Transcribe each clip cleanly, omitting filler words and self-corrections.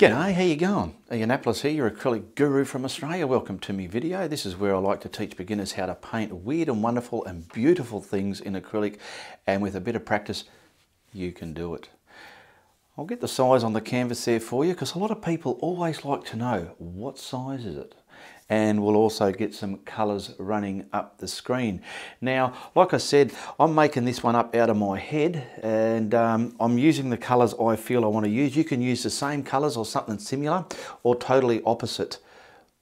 G'day, how you going? Ianapolis here, your acrylic guru from Australia. Welcome to my video. This is where I like to teach beginners how to paint weird and wonderful and beautiful things in acrylic, and with a bit of practice, you can do it. I'll get the size on the canvas there for you because a lot of people always like to know what size is it. And we'll also get some colours running up the screen. Now, like I said, I'm making this one up out of my head, and I'm using the colours I feel I want to use. You can use the same colours or something similar, or totally opposite.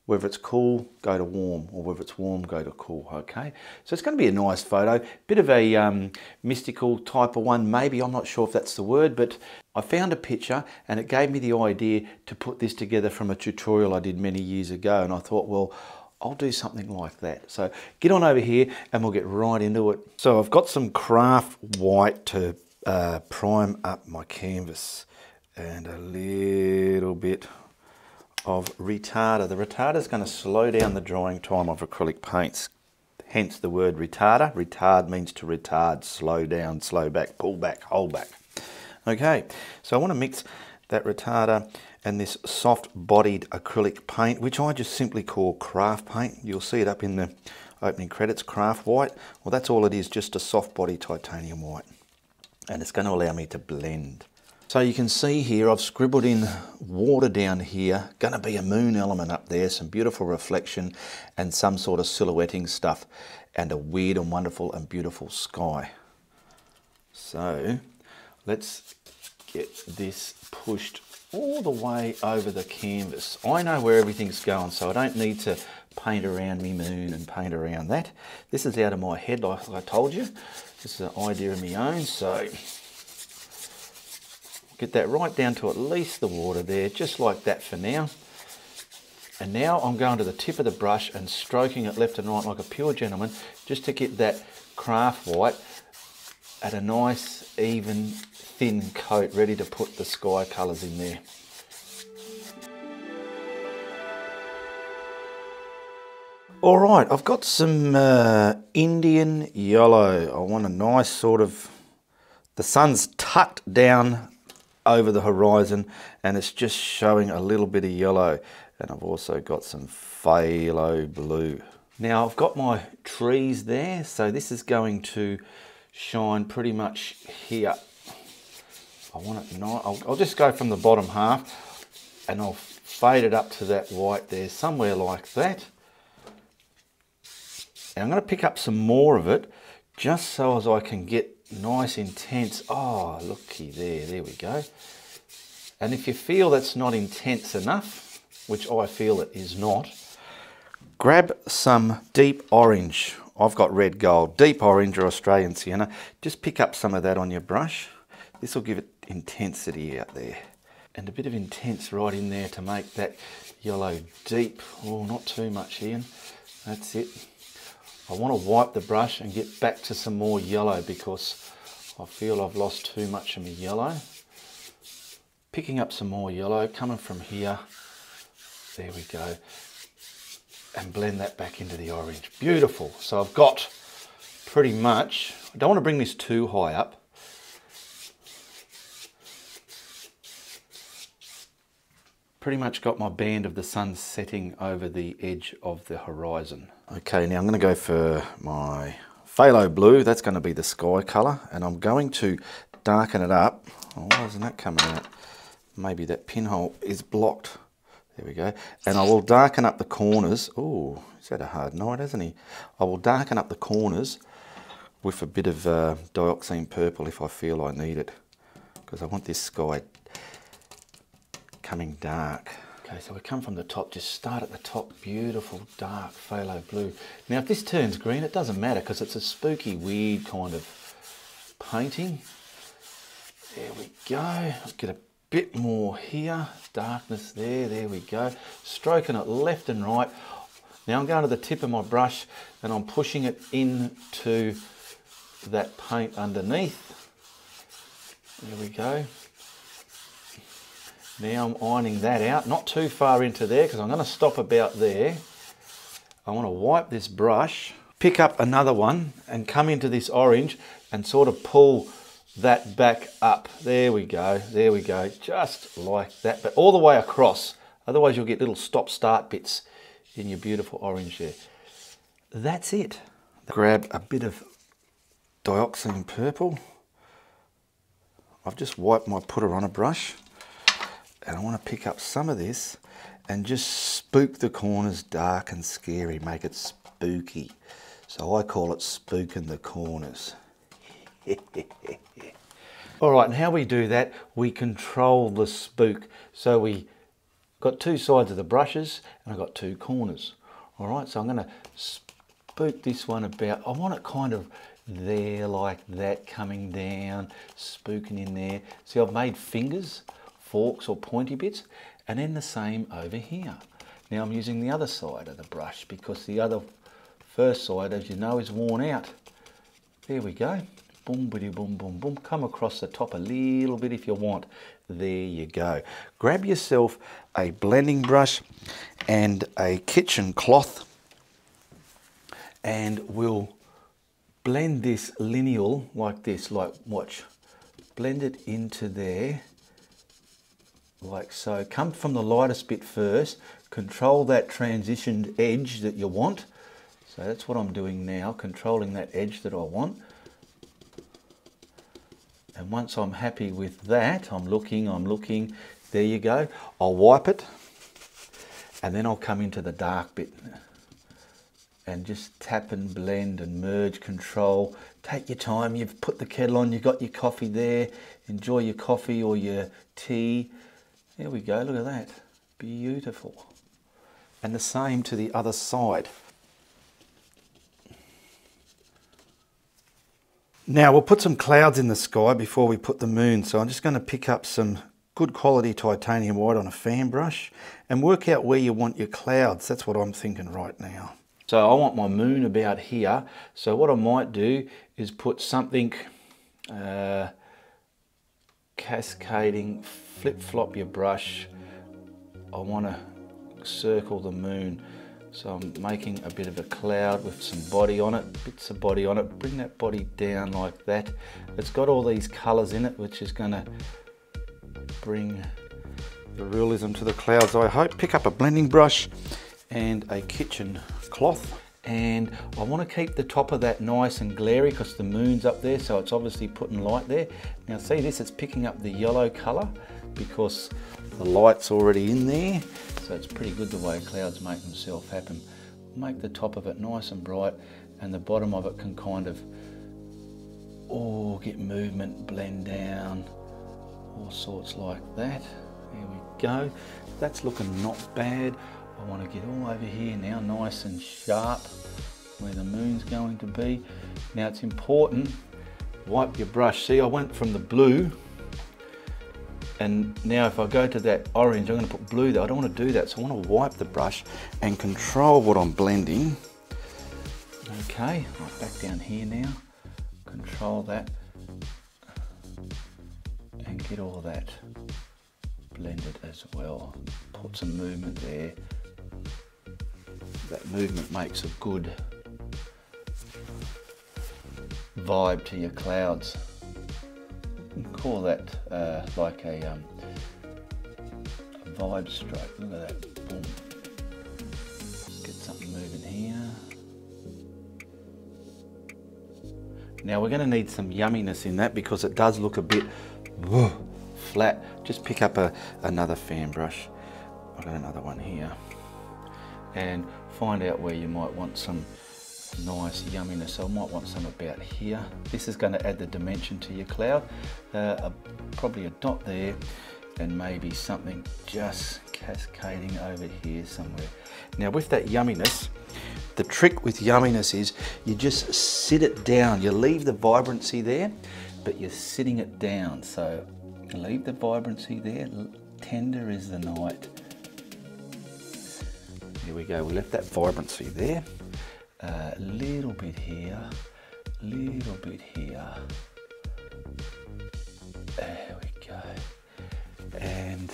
Whether it's cool, go to warm, or whether it's warm, go to cool, okay? So it's going to be a nice photo, bit of a mystical type of one, maybe, I'm not sure if that's the word, but I found a picture and it gave me the idea to put this together from a tutorial I did many years ago, and I thought, well, I'll do something like that. So get on over here and we'll get right into it. So I've got some craft white to prime up my canvas, and a little bit of retarder. The retarder is going to slow down the drying time of acrylic paints, hence the word retarder. Retard means to retard, slow down, slow back, pull back, hold back. Okay, so I want to mix that retarder and this soft bodied acrylic paint, which I just simply call craft paint. You'll see it up in the opening credits, craft white. Well, that's all it is, just a soft body titanium white, and it's going to allow me to blend. So you can see here I've scribbled in water down here, going to be a moon element up there, some beautiful reflection and some sort of silhouetting stuff, and a weird and wonderful and beautiful sky. So let's get this pushed all the way over the canvas. I know where everything's going, so I don't need to paint around me moon and paint around that. This is out of my head, like I told you. This is an idea of my own, so get that right down to at least the water there, just like that for now. And now I'm going to the tip of the brush and stroking it left and right like a pure gentleman, just to get that craft white at a nice, even, thin coat, ready to put the sky colours in there. All right, I've got some Indian yellow. I want a nice sort of, the sun's tucked down over the horizon and it's just showing a little bit of yellow, and I've also got some phthalo blue. Now I've got my trees there, so this is going to shine pretty much here. I want it nice. I'll just go from the bottom half and I'll fade it up to that white there, somewhere like that. And I'm going to pick up some more of it just so as I can get nice intense. Oh, looky there we go. And if you feel that's not intense enough, which I feel it is not, grab some deep orange. I've got red gold, deep orange or Australian sienna. Just pick up some of that on your brush. This will give it intensity out there, and a bit of intense right in there to make that yellow deep. Oh, not too much, Ian. That's it. I want to wipe the brush and get back to some more yellow because I feel I've lost too much of my yellow. Picking up some more yellow, coming from here. There we go. And blend that back into the orange. Beautiful. So I've got pretty much, I don't want to bring this too high up. Pretty much got my band of the sun setting over the edge of the horizon. Okay, now I'm going to go for my phthalo blue. That's going to be the sky colour, and I'm going to darken it up. Oh, why isn't that coming out? Maybe that pinhole is blocked. There we go. And I will darken up the corners. Oh, he's had a hard night, hasn't he? I will darken up the corners with a bit of dioxine purple if I feel I need it, because I want this sky coming dark. Okay, so we come from the top, just start at the top, beautiful dark phthalo blue. Now if this turns green, it doesn't matter because it's a spooky, weird kind of painting. There we go. Let's get a bit more here, darkness there we go. Stroking it left and right. Now I'm going to the tip of my brush and I'm pushing it into that paint underneath. There we go. Now I'm ironing that out, not too far into there because I'm going to stop about there. I want to wipe this brush, pick up another one and come into this orange and sort of pull that back up. There we go, just like that, but all the way across. Otherwise you'll get little stop-start bits in your beautiful orange there. That's it. Grab a bit of dioxazine purple. I've just wiped my putter on a brush, and I want to pick up some of this and just spook the corners dark and scary, make it spooky. So I call it spooking the corners. All right, and how we do that, we control the spook. So we got two sides of the brushes and I've got two corners. All right, so I'm going to spook this one about, I want it kind of there like that, coming down, spooking in there. See, I've made fingers, forks or pointy bits, and then the same over here. Now I'm using the other side of the brush because the other first side, as you know, is worn out. There we go. Boom, bitty, boom, boom, boom. Come across the top a little bit if you want. There you go. Grab yourself a blending brush and a kitchen cloth, and we'll blend this lineal like this, like watch. Blend it into there, like so. Come from the lightest bit first. Control that transitioned edge that you want. So that's what I'm doing now, controlling that edge that I want. And once I'm happy with that, I'm looking, there you go. I'll wipe it, and then I'll come into the dark bit and just tap and blend and merge, control. Take your time, you've put the kettle on, you've got your coffee there. Enjoy your coffee or your tea. There we go, look at that. Beautiful. And the same to the other side. Now we'll put some clouds in the sky before we put the moon. So I'm just going to pick up some good quality titanium white on a fan brush and work out where you want your clouds. That's what I'm thinking right now. So I want my moon about here. So what I might do is put something cascading, flip-flop your brush. I want to circle the moon. So I'm making a bit of a cloud with some body on it, bits of body on it. Bring that body down like that. It's got all these colours in it, which is going to bring the realism to the clouds, I hope. Pick up a blending brush and a kitchen cloth. And I want to keep the top of that nice and glary because the moon's up there, so it's obviously putting light there. Now see this, it's picking up the yellow colour because the light's already in there. So it's pretty good the way clouds make themselves happen. Make the top of it nice and bright, and the bottom of it can kind of, get movement, blend down, all sorts like that. There we go. That's looking not bad. I want to get all over here now, nice and sharp, where the moon's going to be. Now it's important, wipe your brush. See, I went from the blue, and now if I go to that orange, I'm going to put blue there. I don't want to do that, so I want to wipe the brush and control what I'm blending. Okay, right, back down here now. Control that and get all that blended as well. Put some movement there. That movement makes a good vibe to your clouds. You can call that like a vibe stroke. Look at that. Boom. Get something moving here. Now we're going to need some yumminess in that because it does look a bit flat. Just pick up another fan brush. I've got another one here. And find out where you might want some nice yumminess. So I might want some about here. This is going to add the dimension to your cloud. Probably a dot there, and maybe something just cascading over here somewhere. Now with that yumminess, the trick with yumminess is you just sit it down. You leave the vibrancy there, but you're sitting it down. So leave the vibrancy there. Tender is the night. There we go, we left that vibrancy there. A little bit here, little bit here. There we go. And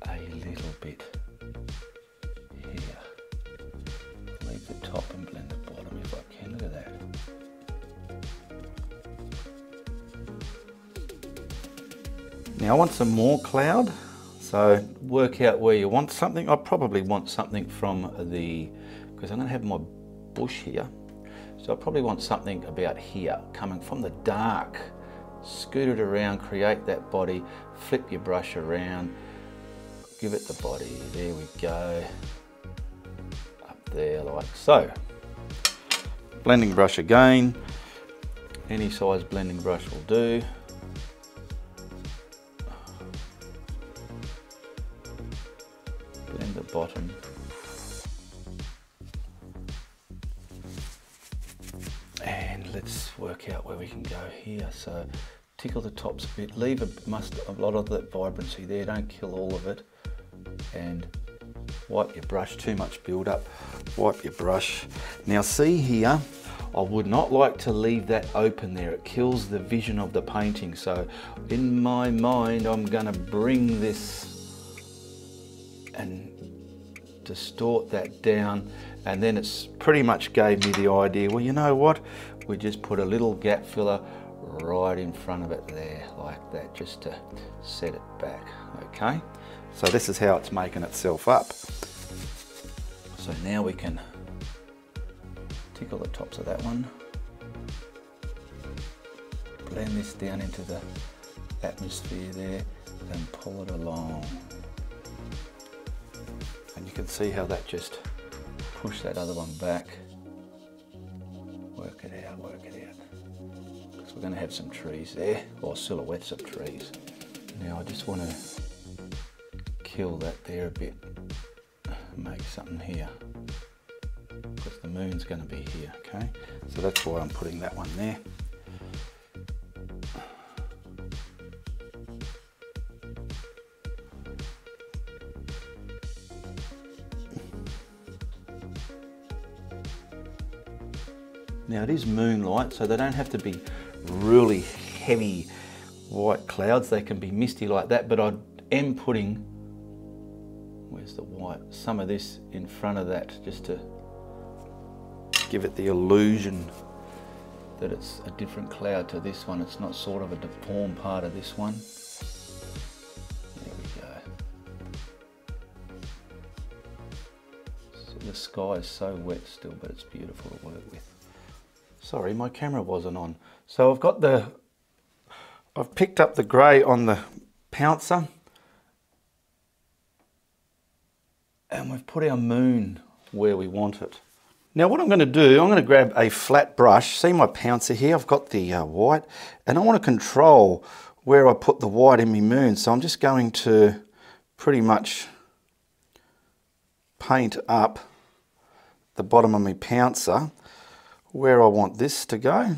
a little bit here. Leave the top and blend the bottom if I can. Look at that. Now I want some more cloud, so work out where you want something. I probably want something from the, because I'm going to have my bush here, so I probably want something about here, coming from the dark. Scoot it around, create that body, flip your brush around, give it the body, there we go, up there like so. Blending brush again, any size blending brush will do. Blend the bottom. And let's work out where we can go here. So tickle the tops a bit, leave a lot of that vibrancy there, don't kill all of it. And wipe your brush, too much build up, wipe your brush. Now see here, I would not like to leave that open there, it kills the vision of the painting. So in my mind, I'm gonna bring this and distort that down, and then it's pretty much gave me the idea, well, you know what, we just put a little gap filler right in front of it there, like that, just to set it back, okay? So this is how it's making itself up. So now we can tickle the tops of that one, blend this down into the atmosphere there, and pull it along. And you can see how that just pushed that other one back. Work it out, work it out. Because we're going to have some trees there, or silhouettes of trees. Now I just want to kill that there a bit, make something here, because the moon's going to be here, okay? So that's why I'm putting that one there. Now it is moonlight, so they don't have to be really heavy white clouds. They can be misty like that, but I am putting, where's the white, some of this in front of that, just to give it the illusion that it's a different cloud to this one. It's not sort of a deformed part of this one. There we go. So the sky is so wet still, but it's beautiful to work with. Sorry, my camera wasn't on. So I've picked up the grey on the pouncer, and we've put our moon where we want it. Now what I'm going to do, I'm going to grab a flat brush. See my pouncer here, I've got the white, and I want to control where I put the white in my moon. So I'm just going to pretty much paint up the bottom of my pouncer where I want this to go.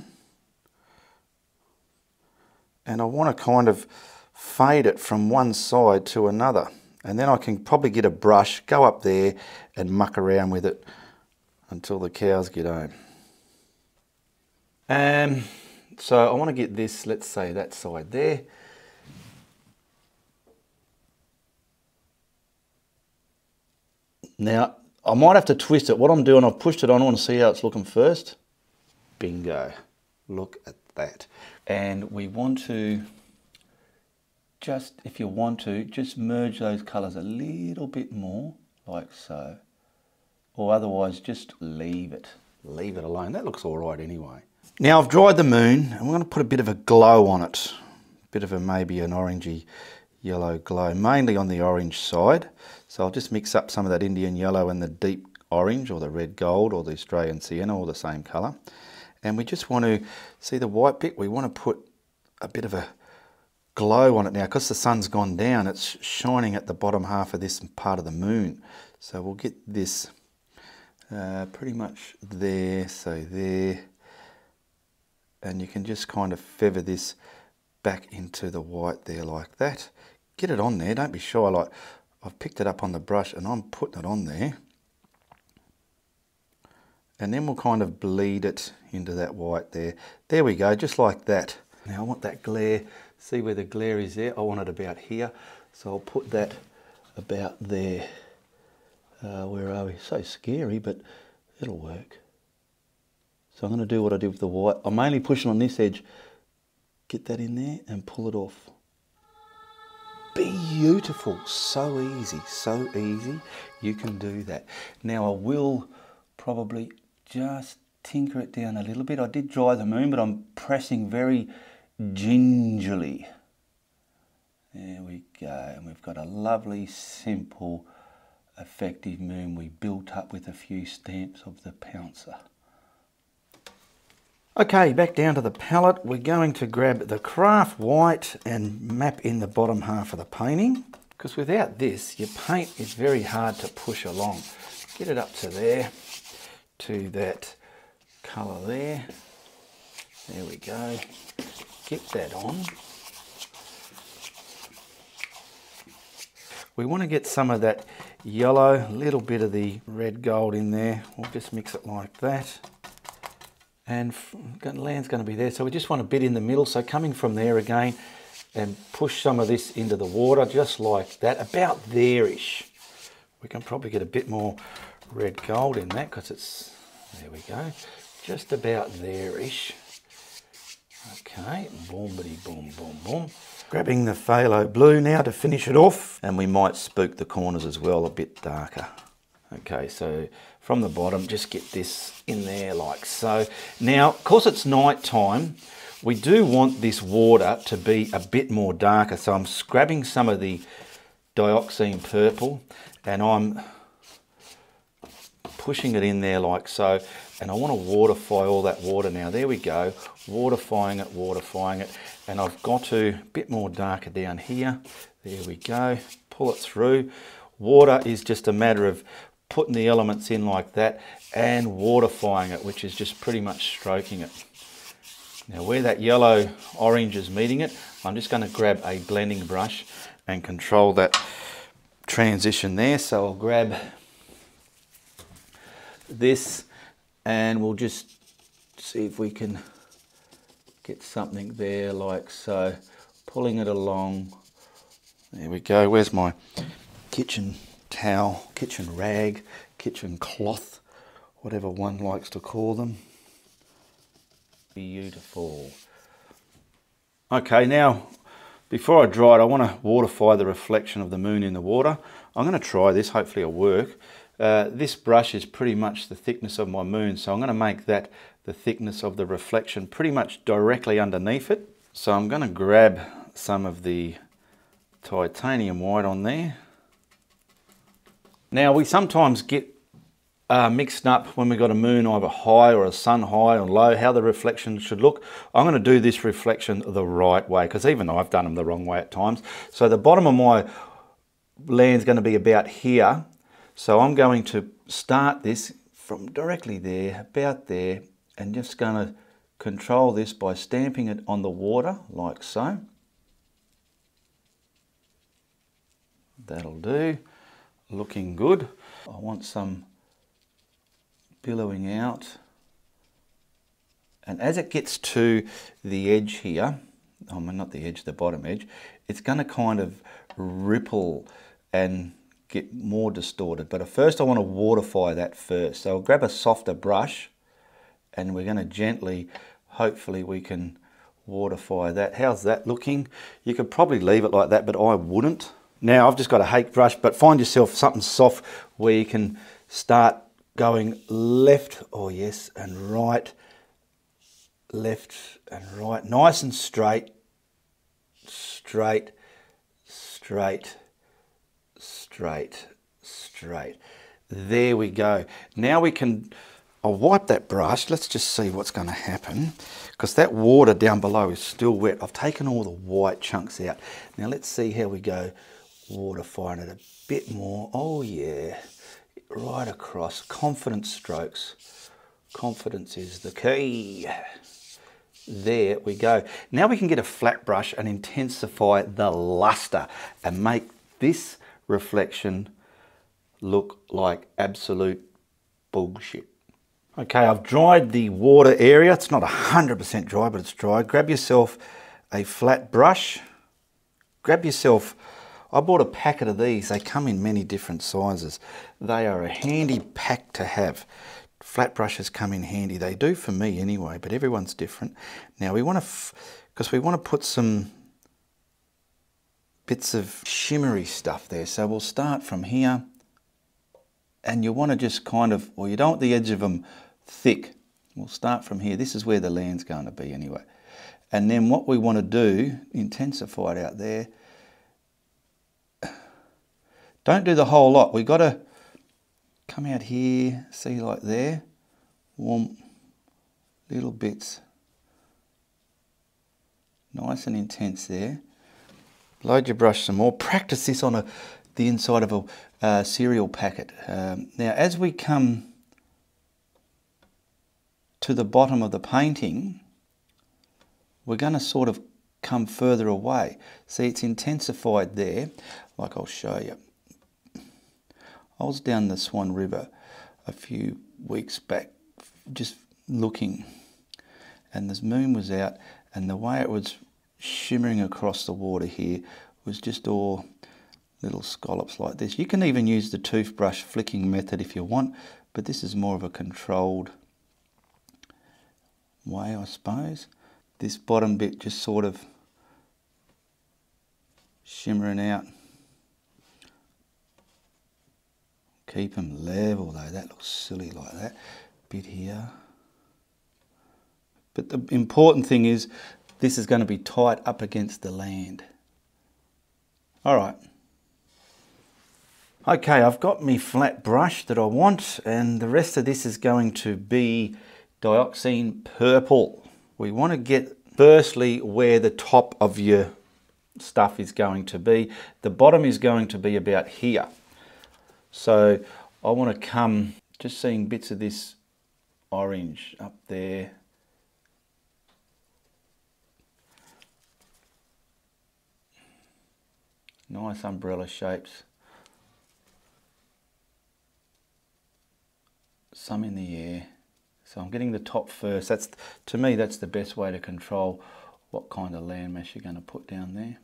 And I want to kind of fade it from one side to another. And then I can probably get a brush, go up there and muck around with it until the cows get home. So I want to get this, let's say that side there. Now, I might have to twist it. What I'm doing, I've pushed it on, I want to see how it's looking first. Bingo, look at that. And we want to just, if you want to, just merge those colours a little bit more, like so. Or otherwise, just leave it alone. That looks all right anyway. Now I've dried the moon, and we're going to put a bit of a glow on it. A bit of a, maybe an orangey yellow glow, mainly on the orange side. So I'll just mix up some of that Indian yellow and the deep orange, or the red gold, or the Australian sienna, all the same colour. And we just want to, see the white bit, we want to put a bit of a glow on it now, because the sun's gone down, it's shining at the bottom half of this part of the moon. So we'll get this pretty much there, so there. And you can just kind of feather this back into the white there like that. Get it on there, don't be shy, like I've picked it up on the brush and I'm putting it on there. And then we'll kind of bleed it into that white there. There we go, just like that. Now I want that glare, see where the glare is there? I want it about here. So I'll put that about there. Where are we? So scary, but it'll work. So I'm going to do what I did with the white. I'm mainly pushing on this edge. Get that in there and pull it off. beautiful. So easy, so easy. You can do that. Now I will probably just tinker it down a little bit. I did dry the moon, but I'm pressing very gingerly. There we go. And we've got a lovely, simple, effective moon we built up with a few stamps of the pouncer. Okay, back down to the palette. We're going to grab the craft white and map in the bottom half of the painting, because without this, your paint is very hard to push along. Get it up to there, to that colour there. There we go. Get that on. We want to get some of that yellow, a little bit of the red gold in there. We'll just mix it like that. And land's going to be there, so we just want a bit in the middle. So coming from there again and push some of this into the water, just like that, about there-ish. We can probably get a bit more red gold in that because it's, there we go, just about there-ish. Okay, boom-bitty boom, boom, boom. Grabbing the phthalo blue now to finish it off, and we might spook the corners as well a bit darker. Okay, so from the bottom, just get this in there like so. Now, of course it's night time, we do want this water to be a bit more darker. So I'm grabbing some of the dioxine purple and I'm pushing it in there like so. And I want to waterify all that water now. There we go, waterifying it. And I've got to, a bit more darker down here. There we go, pull it through. Water is just a matter of putting the elements in like that and waterifying it, which is just pretty much stroking it. Now where that yellow orange is meeting it, I'm just going to grab a blending brush and control that transition there. So I'll grab this and we'll just see if we can get something there like so, pulling it along. There we go. Where's my kitchen towel, kitchen rag, kitchen cloth, whatever one likes to call them. Beautiful. Okay, now before I dry it, I want to waterify the reflection of the moon in the water. I'm going to try this, hopefully it'll work. This brush is pretty much the thickness of my moon, so I'm going to make that the thickness of the reflection pretty much directly underneath it. So I'm going to grab some of the titanium white on there. Now we sometimes get mixed up when we've got a moon either high or a sun high or low, how the reflection should look. I'm going to do this reflection the right way, because even I've done them the wrong way at times. So the bottom of my land's going to be about here. So I'm going to start this from directly there, about there, and just going to control this by stamping it on the water like so. That'll do. Looking good. I want some billowing out. And as it gets to the edge here, oh, not the edge, the bottom edge, it's going to kind of ripple and get more distorted. But at first I want to waterify that first. So I'll grab a softer brush and we're going to gently, hopefully we can waterify that. How's that looking? You could probably leave it like that, but I wouldn't. Now I've just got a hake brush, but find yourself something soft where you can start going left, oh yes, and right, left and right, nice and straight, straight, straight, straight, straight. There we go. Now we can, I'll wipe that brush. Let's just see what's going to happen, because that water down below is still wet. I've taken all the white chunks out. Now let's see how we go waterifying it a bit more. Oh yeah, right across. Confident strokes. Confidence is the key. There we go. Now we can get a flat brush and intensify the luster and make this reflection look like absolute bullshit. Okay, I've dried the water area. It's not 100% dry, but it's dry. Grab yourself a flat brush. Grab yourself, I bought a packet of these. They come in many different sizes. They are a handy pack to have. Flat brushes come in handy. They do for me anyway, but everyone's different. Now we want to, because we want to put some bits of shimmery stuff there. So we'll start from here, and you want to just kind of, well, you don't want the edge of them thick. We'll start from here. This is where the land's going to be anyway. And then what we want to do, intensify it out there. Don't do the whole lot. We've got to come out here, see, like there, warm little bits. Nice and intense there. Load your brush some more. Practice this on the inside of a cereal packet. Now, as we come to the bottom of the painting, we're going to sort of come further away. See, it's intensified there, like I'll show you. I was down the Swan River a few weeks back, just looking, and the moon was out, and the way it was shimmering across the water here was just all little scallops like this. You can even use the toothbrush flicking method if you want, but this is more of a controlled way, I suppose. This bottom bit just sort of shimmering out. Keep them level though, that looks silly like that. Bit here. But the important thing is, this is going to be tight up against the land. All right. Okay, I've got my flat brush that I want, and the rest of this is going to be dioxine purple. We want to get firstly where the top of your stuff is going to be. The bottom is going to be about here. So I want to come, just seeing bits of this orange up there. Nice umbrella shapes. Some in the air. So I'm getting the top first. That's, to me, that's the best way to control what kind of landmass you're going to put down there.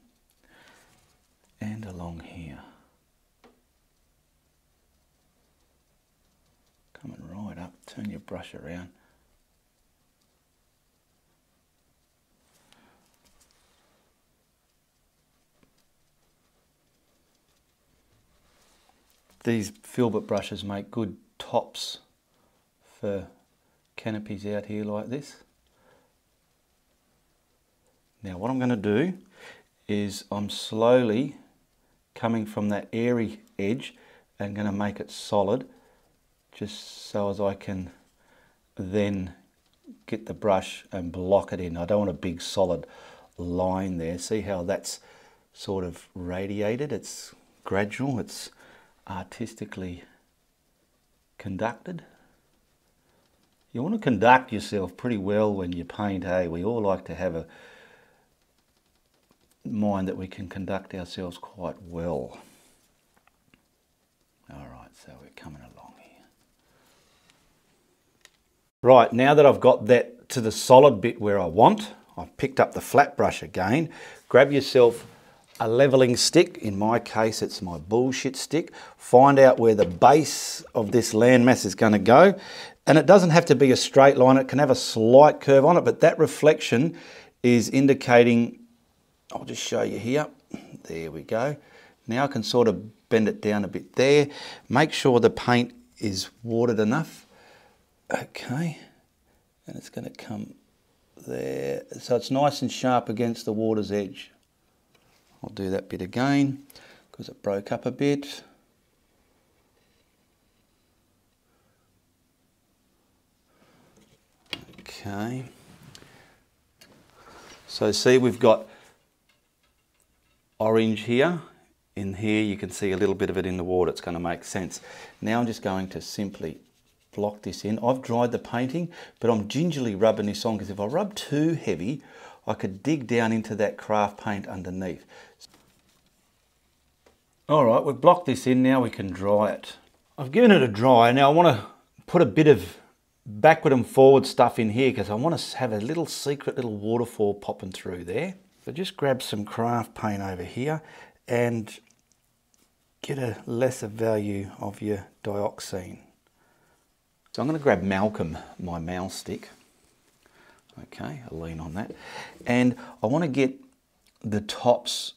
And along here. Coming right up, turn your brush around. These filbert brushes make good tops for canopies out here like this. Now what I'm going to do is I'm slowly coming from that airy edge and going to make it solid, just so as I can then get the brush and block it in. I don't want a big solid line there. See how that's sort of radiated? It's gradual, it's artistically conducted. You want to conduct yourself pretty well when you paint, hey? We all like to have a mind that we can conduct ourselves quite well. All right, so we're coming along here. Right, now that I've got that to the solid bit where I want, I've picked up the flat brush again. Grab yourself a leveling stick. In my case, it's my bullshit stick. Find out where the base of this landmass is going to go. And it doesn't have to be a straight line. It can have a slight curve on it, but that reflection is indicating, I'll just show you here. There we go. Now I can sort of bend it down a bit there. Make sure the paint is watered enough. Okay. And it's going to come there. So it's nice and sharp against the water's edge. I'll do that bit again because it broke up a bit. Okay. So see, we've got orange here. In here you can see a little bit of it in the water. It's going to make sense. Now I'm just going to simply block this in. I've dried the painting, but I'm gingerly rubbing this on because if I rub too heavy, I could dig down into that craft paint underneath. All right, we've blocked this in, now we can dry it. I've given it a dry. Now I want to put a bit of backward and forward stuff in here because I want to have a little secret little waterfall popping through there. So just grab some craft paint over here and get a lesser value of your dioxine. So I'm going to grab Malcolm, my mouse stick. Okay, I'll lean on that. And I want to get the tops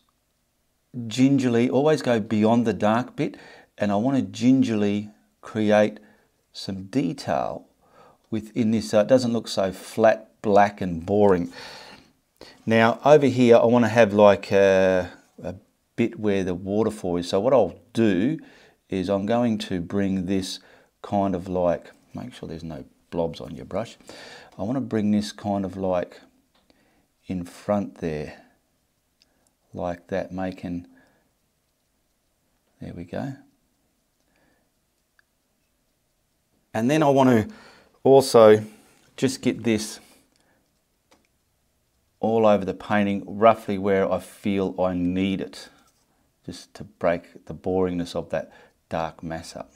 gingerly, always go beyond the dark bit, and I want to gingerly create some detail within this so it doesn't look so flat, black and boring. Now over here I want to have like a bit where the waterfall is. So what I'll do is I'm going to bring this kind of like, make sure there's no blobs on your brush. I want to bring this kind of like in front there, like that, making, there we go. And then I want to also just get this all over the painting, roughly where I feel I need it, just to break the boringness of that dark mass up.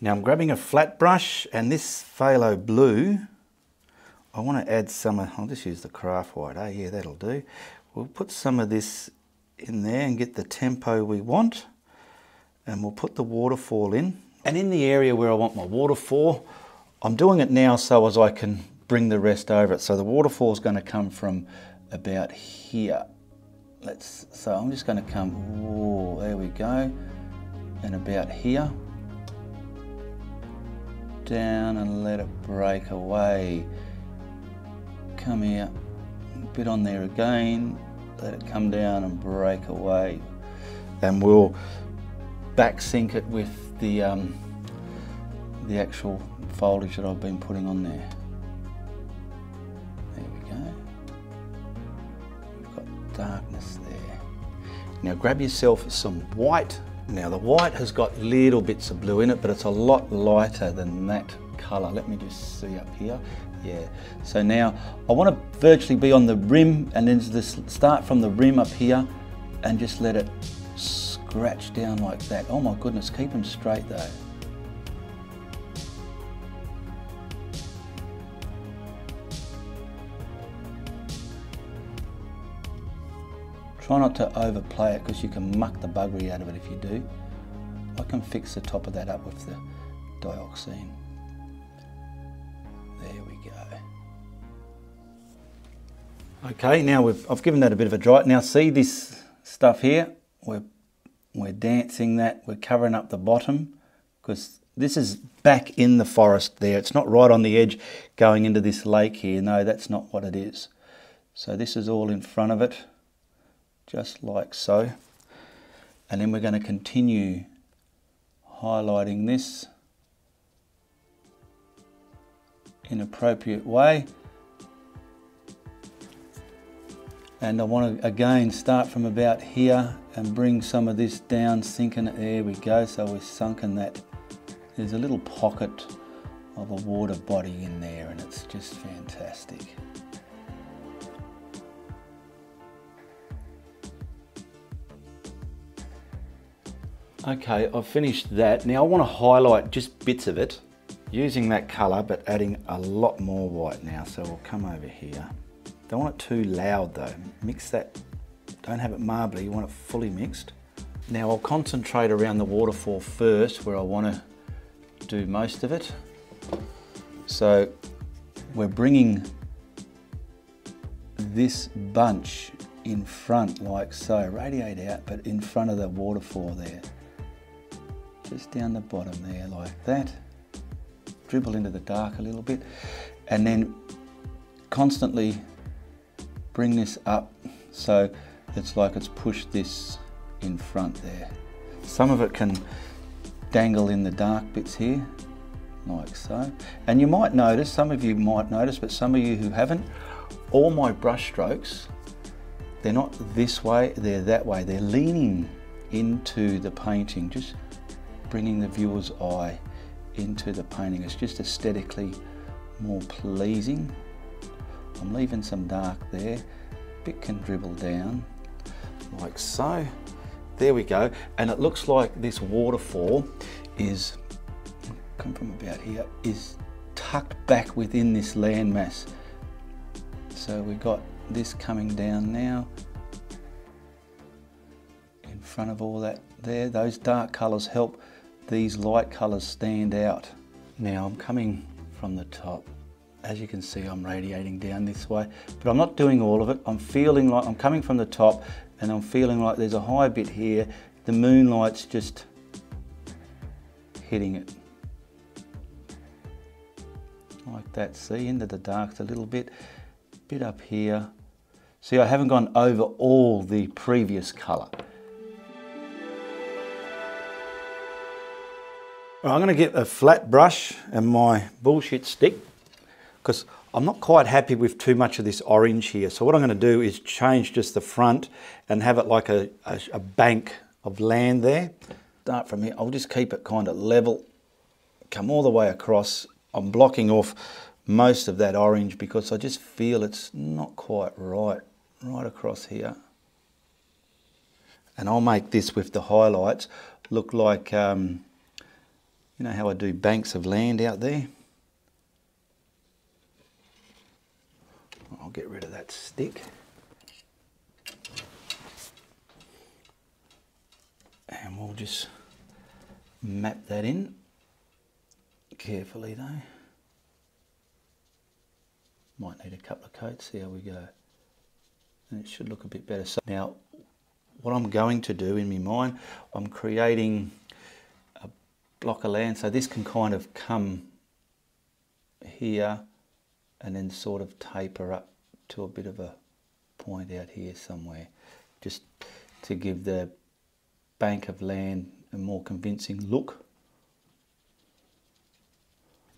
Now I'm grabbing a flat brush, and this phthalo blue, I want to add some, I'll just use the craft white, yeah, that'll do. We'll put some of this in there and get the tempo we want, and we'll put the waterfall in. And in the area where I want my waterfall, I'm doing it now so as I can bring the rest over it. So the waterfall is going to come from about here. So I'm just going to come, whoa, there we go, and about here, down and let it break away. Come here, a bit on there again, let it come down and break away. And we'll back sync it with the actual foliage that I've been putting on there. There we go. We've got darkness there. Now grab yourself some white. Now the white has got little bits of blue in it, but it's a lot lighter than that colour. Let me just see up here. Yeah. So now I want to virtually be on the rim, and then just start from the rim up here and just let it scratch down like that. Oh my goodness, keep them straight though. Try not to overplay it because you can muck the buggery out of it if you do. I can fix the top of that up with the dioxine. There we go. Okay, now I've given that a bit of a dry. Now see this stuff here? We're dancing that, we're covering up the bottom because this is back in the forest there. It's not right on the edge going into this lake here. No, that's not what it is. So this is all in front of it, just like so. And then we're going to continue highlighting this in an appropriate way. And I want to again start from about here and bring some of this down, sinking it. There we go. So we're sunken that. There's a little pocket of a water body in there, and it's just fantastic. Okay, I've finished that. Now I want to highlight just bits of it using that colour, but adding a lot more white now. So we'll come over here. Don't want it too loud though. Mix that, don't have it marbly, you want it fully mixed. Now I'll concentrate around the waterfall first, where I want to do most of it. So we're bringing this bunch in front like so, radiate out, but in front of the waterfall there. Just down the bottom there like that. Dribble into the dark a little bit, and then constantly bring this up so it's like it's pushed this in front there. Some of it can dangle in the dark bits here, like so. And you might notice, some of you might notice, but some of you who haven't, all my brush strokes, they're not this way, they're that way. They're leaning into the painting, just bringing the viewer's eye into the painting. It's just aesthetically more pleasing. I'm leaving some dark there, a bit can dribble down, like so. There we go, and it looks like this waterfall is, come from about here, is tucked back within this landmass. So we've got this coming down now, in front of all that there. Those dark colours help these light colours stand out. Now I'm coming from the top. As you can see, I'm radiating down this way, but I'm not doing all of it. I'm feeling like I'm coming from the top, and I'm feeling like there's a high bit here. The moonlight's just hitting it. Like that, see, into the darks a little bit up here. See, I haven't gone over all the previous colour. I'm going to get a flat brush and my bullshit stick, because I'm not quite happy with too much of this orange here. So what I'm going to do is change just the front and have it like a bank of land there. Start from here. I'll just keep it kind of level, come all the way across. I'm blocking off most of that orange because I just feel it's not quite right across here. And I'll make this with the highlights look like, you know how I do banks of land out there? I'll get rid of that stick. And we'll just map that in carefully though. Might need a couple of coats, see how we go. And it should look a bit better. So now, what I'm going to do in my mind, I'm creating a block of land so this can kind of come here and then sort of taper up to a bit of a point out here somewhere, just to give the bank of land a more convincing look.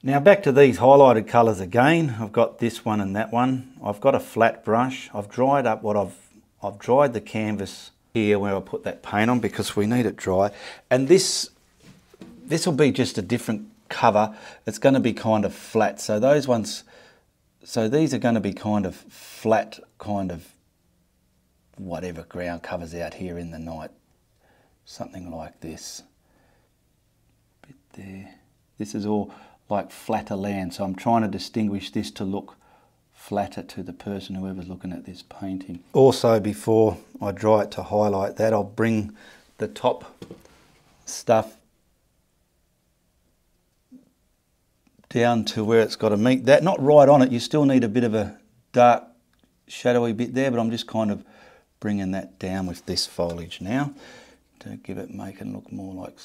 Now back to these highlighted colours again. I've got this one and that one. I've got a flat brush. I've dried up what I've dried the canvas here where I put that paint on because we need it dry. And this will be just a different cover. It's going to be kind of flat. So those ones, so these are going to be kind of flat, kind of whatever ground covers out here in the night. Something like this. Bit there. This is all like flatter land, so I'm trying to distinguish this to look flatter to the person, whoever's looking at this painting. Also, before I dry it to highlight that, I'll bring the top stuff down to where it's got to meet that. Not right on it, you still need a bit of a dark shadowy bit there, but I'm just kind of bringing that down with this foliage now to give it, make it look more like,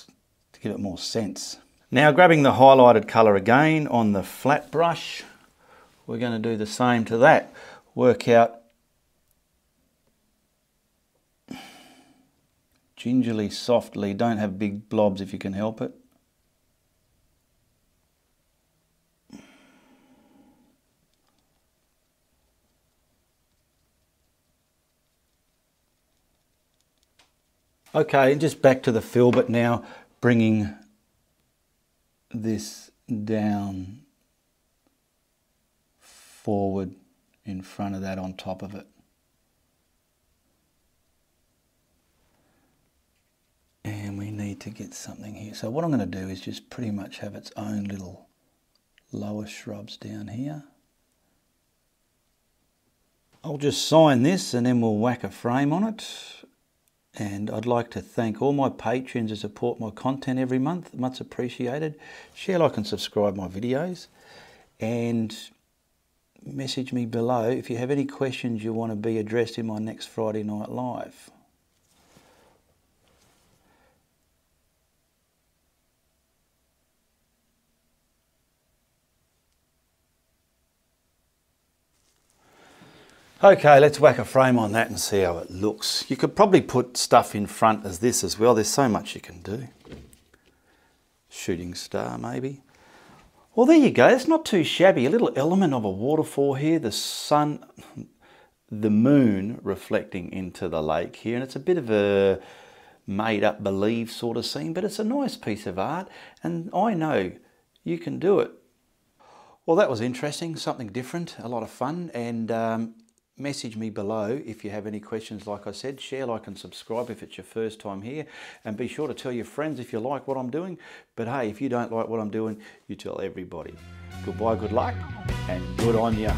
to give it more sense. Now grabbing the highlighted colour again on the flat brush, we're going to do the same to that. Work out gingerly, softly, don't have big blobs if you can help it. Okay, just back to the fill, but now bringing this down forward in front of that, on top of it. And we need to get something here. So what I'm going to do is just pretty much have its own little lower shrubs down here. I'll just sign this and then we'll whack a frame on it. And I'd like to thank all my patrons who support my content every month. Much appreciated. Share, like and subscribe my videos. And message me below if you have any questions you want to be addressed in my next Friday Night Live. Okay, let's whack a frame on that and see how it looks. You could probably put stuff in front as this as well. There's so much you can do. Shooting star maybe. Well, there you go. It's not too shabby. A little element of a waterfall here. The sun, the moon reflecting into the lake here. And it's a bit of a made up believe sort of scene, but it's a nice piece of art. And I know you can do it. Well, that was interesting. Something different. A lot of fun. And message me below if you have any questions. Like I said, share, like and subscribe if it's your first time here, and be sure to tell your friends if you like what I'm doing. But hey, if you don't like what I'm doing, you tell everybody. Goodbye, good luck, and good on ya.